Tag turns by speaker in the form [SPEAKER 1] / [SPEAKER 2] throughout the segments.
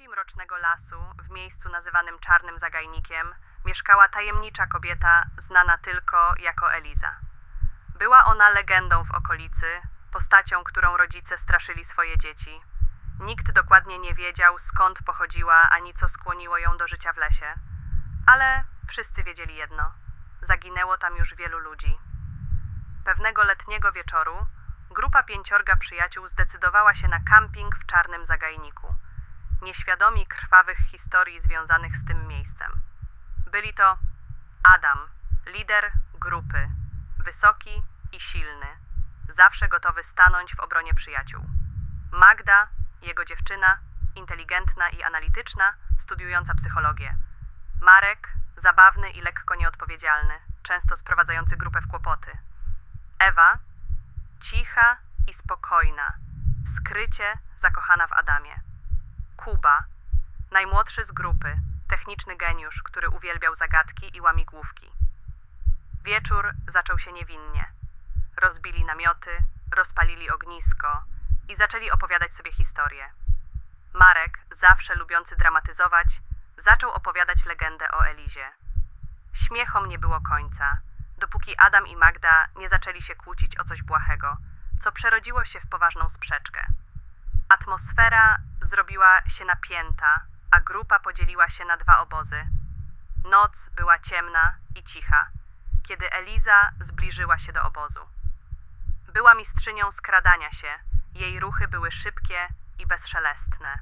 [SPEAKER 1] głębi mrocznego lasu, w miejscu nazywanym Czarnym Zagajnikiem, mieszkała tajemnicza kobieta znana tylko jako Eliza. Była ona legendą w okolicy, postacią, którą rodzice straszyli swoje dzieci. Nikt dokładnie nie wiedział, skąd pochodziła, ani co skłoniło ją do życia w lesie. Ale wszyscy wiedzieli jedno: zaginęło tam już wielu ludzi. Pewnego letniego wieczoru grupa 5 przyjaciół zdecydowała się na kamping w Czarnym Zagajniku, nieświadomi krwawych historii związanych z tym miejscem. Byli to Adam, lider grupy, wysoki i silny, zawsze gotowy stanąć w obronie przyjaciół. Magda, jego dziewczyna, inteligentna i analityczna, studiująca psychologię. Marek, zabawny i lekko nieodpowiedzialny, często sprowadzający grupę w kłopoty. Ewa, cicha i spokojna, skrycie zakochana w Adamie. Kuba, najmłodszy z grupy, techniczny geniusz, który uwielbiał zagadki i łamigłówki. Wieczór zaczął się niewinnie. Rozbili namioty, rozpalili ognisko i zaczęli opowiadać sobie historie. Marek, zawsze lubiący dramatyzować, zaczął opowiadać legendę o Elizie. Śmiechom nie było końca, dopóki Adam i Magda nie zaczęli się kłócić o coś błahego, co przerodziło się w poważną sprzeczkę. Atmosfera zrobiła się napięta, a grupa podzieliła się na 2 obozy. Noc była ciemna i cicha, kiedy Eliza zbliżyła się do obozu. Była mistrzynią skradania się, jej ruchy były szybkie i bezszelestne.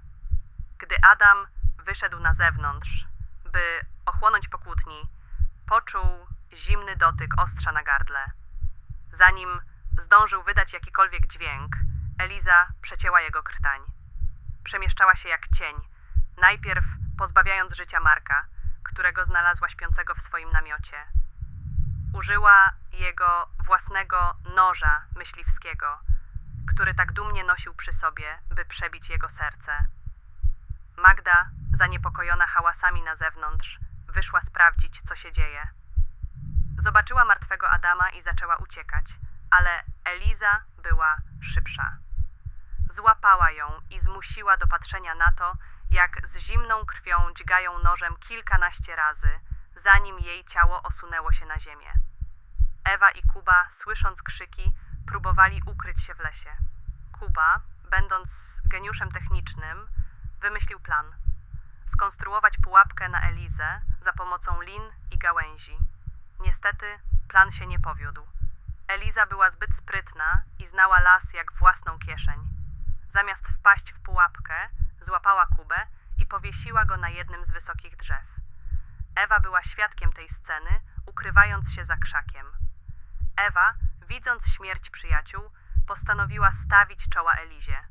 [SPEAKER 1] Gdy Adam wyszedł na zewnątrz, by ochłonąć po kłótni, poczuł zimny dotyk ostrza na gardle. Zanim zdążył wydać jakikolwiek dźwięk, Eliza przecięła jego krtań. Przemieszczała się jak cień, najpierw pozbawiając życia Marka, którego znalazła śpiącego w swoim namiocie. Użyła jego własnego noża myśliwskiego, który tak dumnie nosił przy sobie, by przebić jego serce. Magda, zaniepokojona hałasami na zewnątrz, wyszła sprawdzić, co się dzieje. Zobaczyła martwego Adama i zaczęła uciekać, ale Eliza była szybsza. Złapała ją i zmusiła do patrzenia na to, jak z zimną krwią dźgają nożem kilkanaście razy, zanim jej ciało osunęło się na ziemię. Ewa i Kuba, słysząc krzyki, próbowali ukryć się w lesie. Kuba, będąc geniuszem technicznym, wymyślił plan: skonstruować pułapkę na Elizę za pomocą lin i gałęzi. Niestety plan się nie powiódł. Eliza była zbyt sprytna i znała las jak własną kieszeń. Zamiast wpaść w pułapkę, złapała Kubę i powiesiła go na jednym z wysokich drzew. Ewa była świadkiem tej sceny, ukrywając się za krzakiem. Ewa, widząc śmierć przyjaciół, postanowiła stawić czoła Elizie.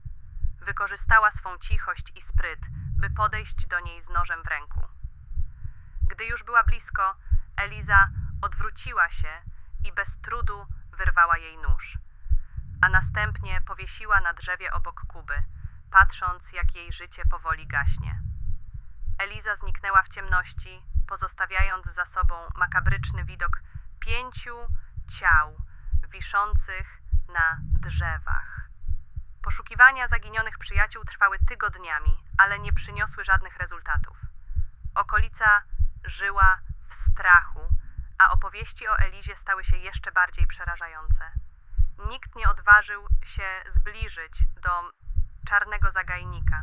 [SPEAKER 1] Wykorzystała swą cichość i spryt, by podejść do niej z nożem w ręku. Gdy już była blisko, Eliza odwróciła się i bez trudu wyrwała jej nóż, a następnie powiesiła na drzewie obok Kuby, patrząc, jak jej życie powoli gaśnie. Eliza zniknęła w ciemności, pozostawiając za sobą makabryczny widok 5 ciał wiszących na drzewach. Poszukiwania zaginionych przyjaciół trwały tygodniami, ale nie przyniosły żadnych rezultatów. Okolica żyła w strachu, a opowieści o Elizie stały się jeszcze bardziej przerażające. Nikt nie odważył się zbliżyć do Czarnego Zagajnika,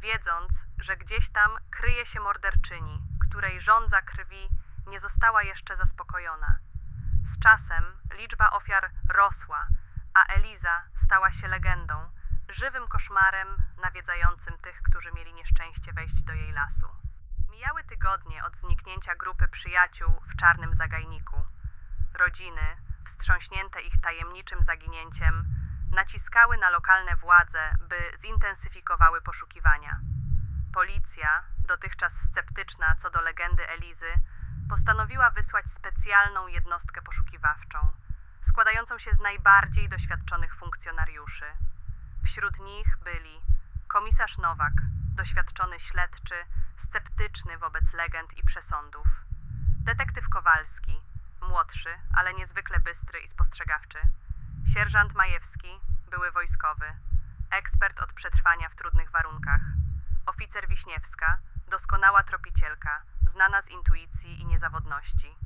[SPEAKER 1] wiedząc, że gdzieś tam kryje się morderczyni, której żądza krwi nie została jeszcze zaspokojona. Z czasem liczba ofiar rosła, a Eliza stała się legendą, żywym koszmarem nawiedzającym tych, którzy mieli nieszczęście wejść do jej lasu. Mijały tygodnie od zniknięcia grupy przyjaciół w Czarnym Zagajniku. Rodziny, wstrząśnięte ich tajemniczym zaginięciem, naciskały na lokalne władze, by zintensyfikowały poszukiwania. Policja, dotychczas sceptyczna co do legendy Elizy, postanowiła wysłać specjalną jednostkę poszukiwawczą, składającą się z najbardziej doświadczonych funkcjonariuszy. Wśród nich byli komisarz Nowak, doświadczony śledczy, sceptyczny wobec legend i przesądów; detektyw Kowalski, młodszy, ale niezwykle bystry i spostrzegawczy; sierżant Majewski, były wojskowy, ekspert od przetrwania w trudnych warunkach; Oficer Wiśniewska, doskonała tropicielka, znana z intuicji i niezawodności.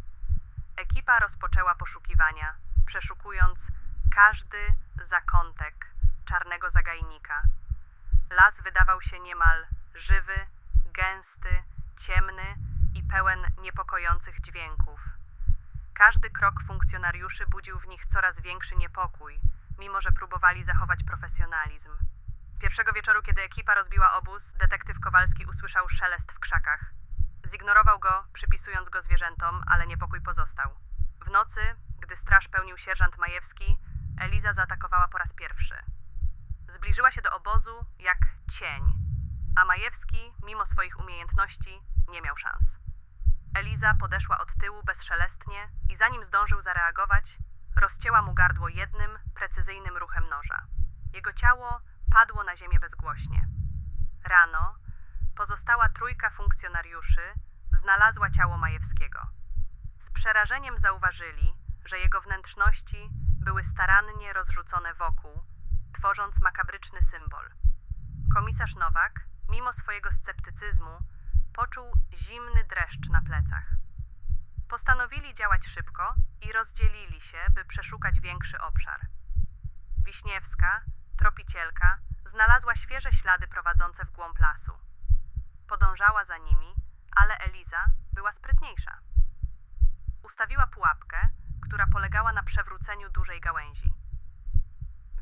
[SPEAKER 1] Ekipa rozpoczęła poszukiwania, przeszukując każdy zakątek czarnego zagajnika. Las wydawał się niemal żywy, gęsty, ciemny i pełen niepokojących dźwięków. Każdy krok funkcjonariuszy budził w nich coraz większy niepokój, mimo że próbowali zachować profesjonalizm. Pierwszego wieczoru, kiedy ekipa rozbiła obóz, detektyw Kowalski usłyszał szelest w krzakach. Zignorował go, przypisując go zwierzętom, ale niepokój pozostał. W nocy, gdy straż pełnił sierżant Majewski, Eliza zaatakowała po raz pierwszy. Zbliżyła się do obozu jak cień, a Majewski, mimo swoich umiejętności, nie miał szans. Eliza podeszła od tyłu bezszelestnie i zanim zdążył zareagować, rozcięła mu gardło jednym, precyzyjnym ruchem noża. Jego ciało padło na ziemię bezgłośnie. Rano pozostała trójka funkcjonariuszy znalazła ciało Majewskiego. Z przerażeniem zauważyli, że jego wnętrzności były starannie rozrzucone wokół, tworząc makabryczny symbol. Komisarz Nowak, mimo swojego sceptycyzmu, poczuł zimny dreszcz na plecach. Postanowili działać szybko i rozdzielili się, by przeszukać większy obszar. Wiśniewska, tropicielka, znalazła świeże ślady prowadzące w głąb lasu. Podążała za nimi, ale Eliza była sprytniejsza. Ustawiła pułapkę, która polegała na przewróceniu dużej gałęzi.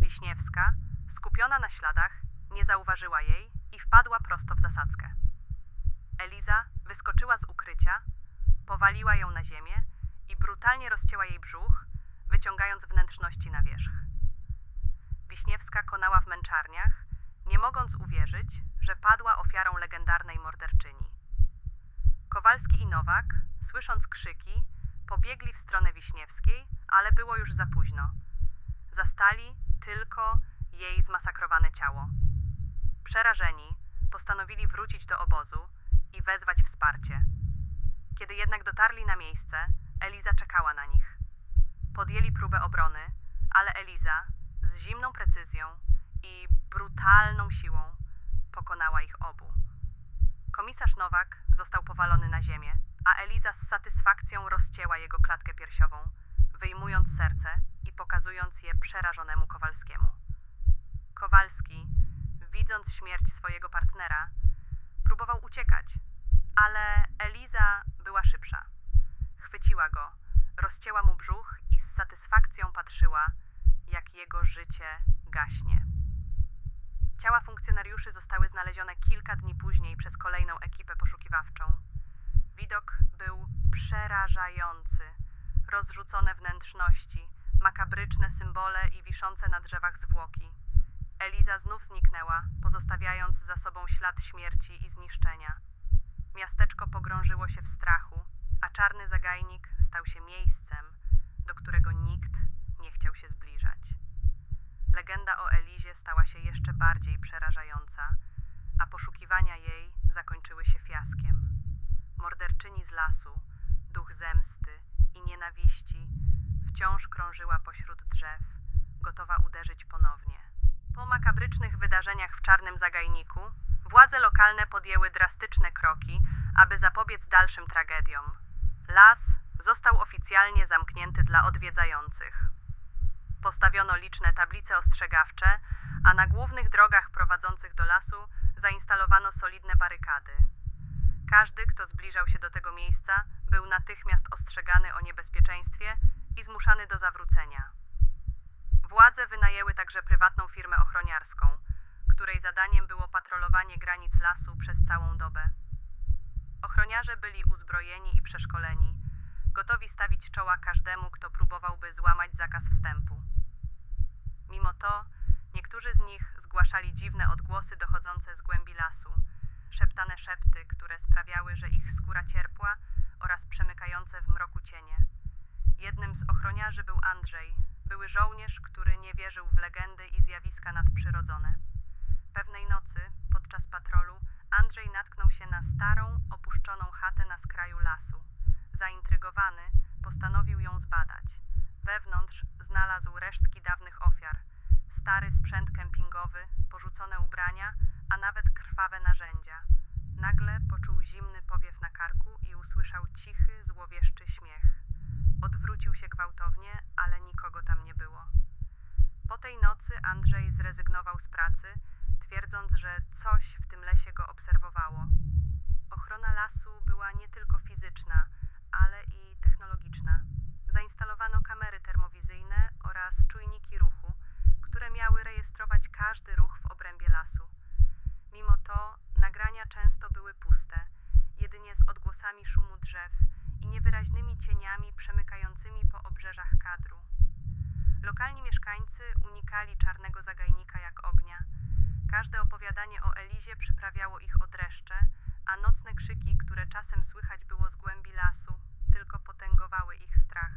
[SPEAKER 1] Wiśniewska, skupiona na śladach, nie zauważyła jej i wpadła prosto w zasadzkę. Eliza wyskoczyła z ukrycia, powaliła ją na ziemię i brutalnie rozcięła jej brzuch, wyciągając wnętrzności na wierzch. Wiśniewska konała w męczarniach, nie mogąc uwierzyć, że padła ofiarą legendarnej morderczyni. Kowalski i Nowak, słysząc krzyki, pobiegli w stronę Wiśniewskiej, ale było już za późno. Zastali tylko jej zmasakrowane ciało. Przerażeni, postanowili wrócić do obozu i wezwać wsparcie. Kiedy jednak dotarli na miejsce, Eliza czekała na nich. Podjęli próbę obrony, ale Eliza z zimną precyzją i brutalną siłą pokonała ich obu. Komisarz Nowak został powalony na ziemię, a Eliza z satysfakcją rozcięła jego klatkę piersiową, wyjmując serce i pokazując je przerażonemu Kowalskiemu. Kowalski, widząc śmierć swojego partnera, próbował uciekać, ale Eliza była szybsza. Chwyciła go, rozcięła mu brzuch i z satysfakcją patrzyła, jak jego życie gaśnie. Ciała funkcjonariuszy zostały znalezione kilka dni później przez kolejną ekipę poszukiwawczą. Widok był przerażający. Rozrzucone wnętrzności, makabryczne symbole i wiszące na drzewach zwłoki. Eliza znów zniknęła, pozostawiając za sobą ślad śmierci i zniszczenia. Miasteczko pogrążyło się w strachu, a czarny zagajnik stał się miejscem, do którego nikt nie chciał się zbliżać. Legenda o Elizie stała się jeszcze bardziej przerażająca, a poszukiwania jej zakończyły się fiaskiem. Morderczyni z lasu, duch zemsty i nienawiści, wciąż krążyła pośród drzew, gotowa uderzyć ponownie. Po makabrycznych wydarzeniach w czarnym zagajniku, władze lokalne podjęły drastyczne kroki, aby zapobiec dalszym tragediom. Las został oficjalnie zamknięty dla odwiedzających. Postawiono liczne tablice ostrzegawcze, a na głównych drogach prowadzących do lasu zainstalowano solidne barykady. Każdy, kto zbliżał się do tego miejsca, był natychmiast ostrzegany o niebezpieczeństwie i zmuszany do zawrócenia. Władze wynajęły także prywatną firmę ochroniarską, której zadaniem było patrolowanie granic lasu przez całą dobę. Ochroniarze byli uzbrojeni i przeszkoleni, gotowi stawić czoła każdemu, kto próbowałby złamać zakaz wstępu. Mimo to niektórzy z nich zgłaszali dziwne odgłosy dochodzące z głębi lasu, szeptane szepty, które sprawiały, że ich skóra cierpła, oraz przemykające w mroku cienie. Jednym z ochroniarzy był Andrzej, były żołnierz, który nie wierzył w legendy i zjawiska nadprzyrodzone. Pewnej nocy, podczas patrolu, Andrzej natknął się na starą, opuszczoną chatę na skraju lasu. Zaintrygowany, postanowił ją zbadać. Wewnątrz znalazł resztki dawnych ofiar, Stary sprzęt kempingowy, porzucone ubrania, a nawet krwawe narzędzia. Nagle poczuł zimny powiew na karku i usłyszał cichy, złowieszczy śmiech. Odwrócił się gwałtownie, ale nikogo tam nie było. Po tej nocy Andrzej zrezygnował z pracy, twierdząc, że coś w tym lesie go obserwowało. Ochrona lasu była nie tylko fizyczna, ale i technologiczna. Zainstalowano kamery termowizyjne oraz czujniki ruchu, które miały rejestrować każdy ruch w obrębie lasu. Mimo to nagrania często były puste, jedynie z odgłosami szumu drzew i niewyraźnymi cieniami przemykającymi po obrzeżach kadru. Lokalni mieszkańcy unikali czarnego zagajnika jak ognia. Każde opowiadanie o Elizie przyprawiało ich o dreszcze, a nocne krzyki, które czasem słychać było z głębi lasu, tylko potęgowały ich strach.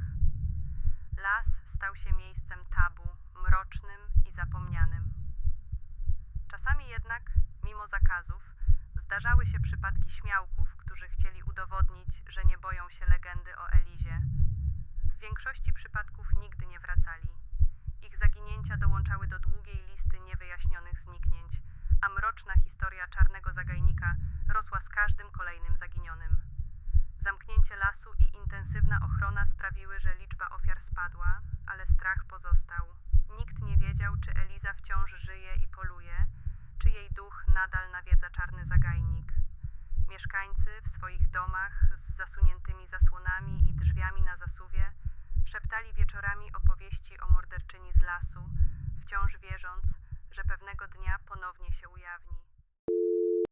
[SPEAKER 1] Las stał się miejscem tabu, mrocznym i zapomnianym. Czasami jednak, mimo zakazów, zdarzały się przypadki śmiałków, którzy chcieli udowodnić, że nie boją się legendy o Elizie. W większości przypadków nigdy nie wracali. Ich zaginięcia dołączały do długiej listy niewyjaśnionych zniknięć, a mroczna historia czarnego zagajnika rosła z każdym kolejnym zaginionym. Zamknięcie lasu i intensywna ochrona sprawiły, że liczba ofiar spadła, ale strach pozostał. Nikt nie wiedział, czy Eliza wciąż żyje i poluje, czy jej duch nadal nawiedza czarny zagajnik. Mieszkańcy w swoich domach z zasuniętymi zasłonami i drzwiami na zasuwie szeptali wieczorami opowieści o morderczyni z lasu, wciąż wierząc, że pewnego dnia ponownie się ujawni.